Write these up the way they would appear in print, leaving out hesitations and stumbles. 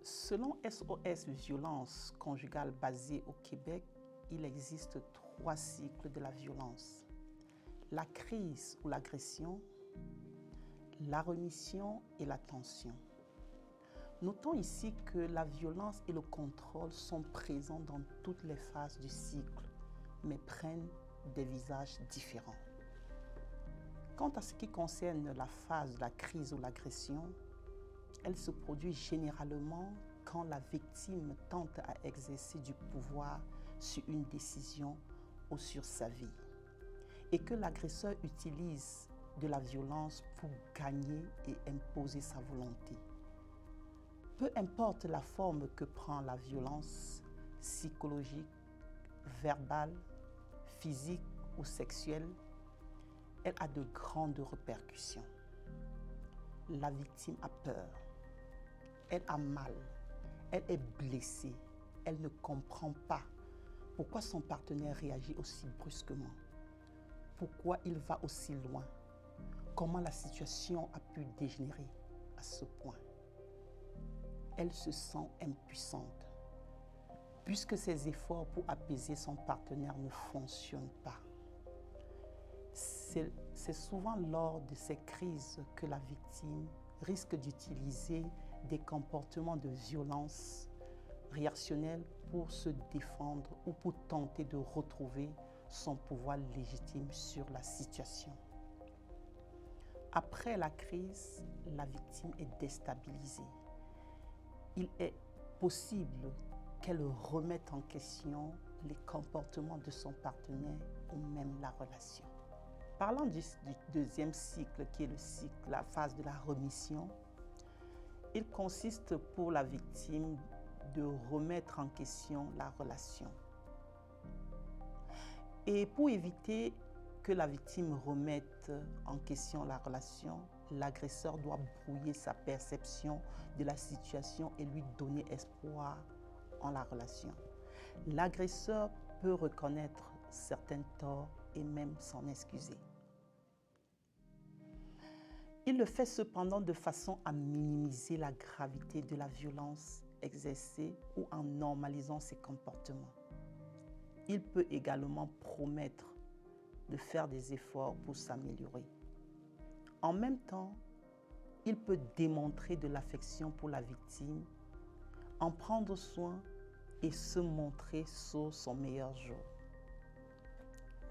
Selon SOS Violence conjugale basée au Québec, il existe 3 cycles de la violence. La crise ou l'agression, la rémission et la tension. Notons ici que la violence et le contrôle sont présents dans toutes les phases du cycle, mais prennent des visages différents. Quant à ce qui concerne la phase de la crise ou l'agression, elle se produit généralement quand la victime tente à exercer du pouvoir sur une décision ou sur sa vie et que l'agresseur utilise de la violence pour gagner et imposer sa volonté. Peu importe la forme que prend la violence psychologique, verbale, physique ou sexuelle, elle a de grandes répercussions. La victime a peur, elle a mal, elle est blessée, elle ne comprend pas pourquoi son partenaire réagit aussi brusquement, pourquoi il va aussi loin, comment la situation a pu dégénérer à ce point. Elle se sent impuissante, puisque ses efforts pour apaiser son partenaire ne fonctionnent pas. C'est souvent lors de ces crises que la victime risque d'utiliser des comportements de violence réactionnels pour se défendre ou pour tenter de retrouver son pouvoir légitime sur la situation. Après la crise, la victime est déstabilisée. Il est possible qu'elle remette en question les comportements de son partenaire ou même la relation. Parlant du deuxième cycle, qui est la phase de la rémission, il consiste pour la victime de remettre en question la relation. Et pour éviter que la victime remette en question la relation, l'agresseur doit brouiller sa perception de la situation et lui donner espoir en la relation. L'agresseur peut reconnaître certains torts et même s'en excuser. Il le fait cependant de façon à minimiser la gravité de la violence exercée ou en normalisant ses comportements. Il peut également promettre de faire des efforts pour s'améliorer. En même temps, il peut démontrer de l'affection pour la victime, en prendre soin et se montrer sur son meilleur jour.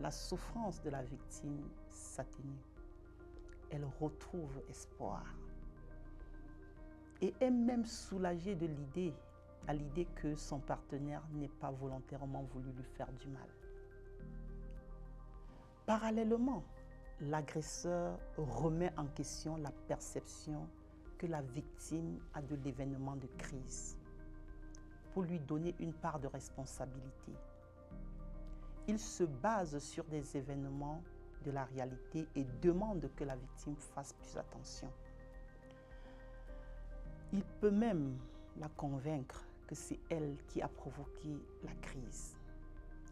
La souffrance de la victime s'atténue. Elle retrouve espoir et est même soulagée de l'idée que son partenaire n'ait pas volontairement voulu lui faire du mal. Parallèlement, l'agresseur remet en question la perception que la victime a de l'événement de crise pour lui donner une part de responsabilité. Il se base sur des événements de la réalité et demande que la victime fasse plus attention. Il peut même la convaincre que c'est elle qui a provoqué la crise.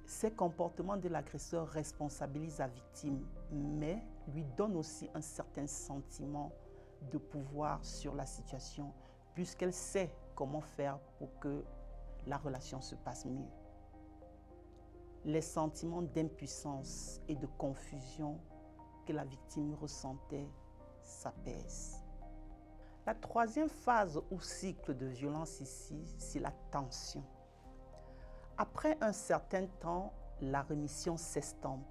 Ces comportements de l'agresseur responsabilisent la victime, mais lui donnent aussi un certain sentiment de pouvoir sur la situation, puisqu'elle sait comment faire pour que la relation se passe mieux. Les sentiments d'impuissance et de confusion que la victime ressentait s'apaisent. La troisième phase ou cycle de violence ici, c'est la tension. Après un certain temps, la rémission s'estompe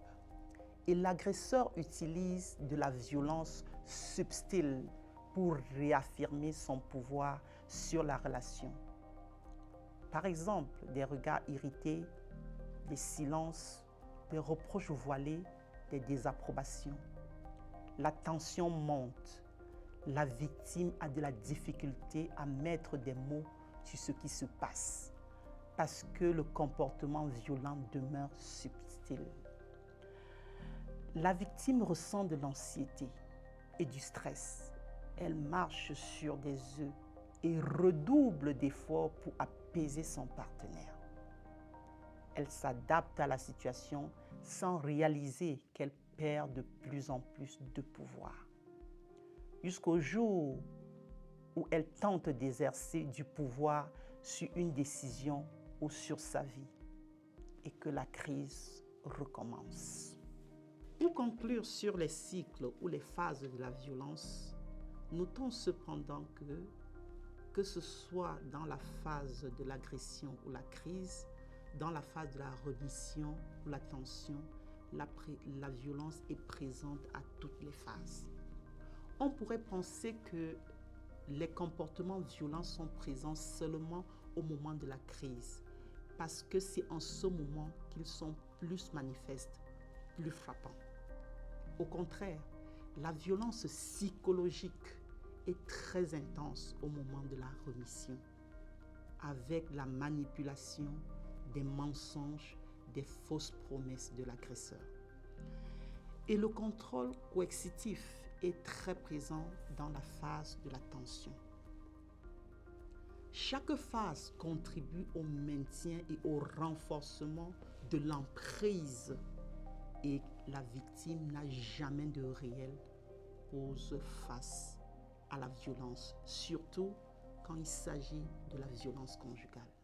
et l'agresseur utilise de la violence subtile pour réaffirmer son pouvoir sur la relation. Par exemple, des regards irrités, des silences, des reproches voilés, des désapprobations. La tension monte. La victime a de la difficulté à mettre des mots sur ce qui se passe parce que le comportement violent demeure subtil. La victime ressent de l'anxiété et du stress. Elle marche sur des œufs et redouble d'efforts pour apaiser son partenaire. Elle s'adapte à la situation sans réaliser qu'elle perd de plus en plus de pouvoir. Jusqu'au jour où elle tente d'exercer du pouvoir sur une décision ou sur sa vie et que la crise recommence. Pour conclure sur les cycles ou les phases de la violence, notons cependant que ce soit dans la phase de l'agression ou la crise, dans la phase de la remission ou la tension, la violence est présente à toutes les phases. On pourrait penser que les comportements violents sont présents seulement au moment de la crise, parce que c'est en ce moment qu'ils sont plus manifestes, plus frappants. Au contraire, la violence psychologique est très intense au moment de la remission, avec la manipulation, des mensonges, des fausses promesses de l'agresseur. Et le contrôle coercitif est très présent dans la phase de la tension. Chaque phase contribue au maintien et au renforcement de l'emprise et la victime n'a jamais de réelle pose face à la violence, surtout quand il s'agit de la violence conjugale.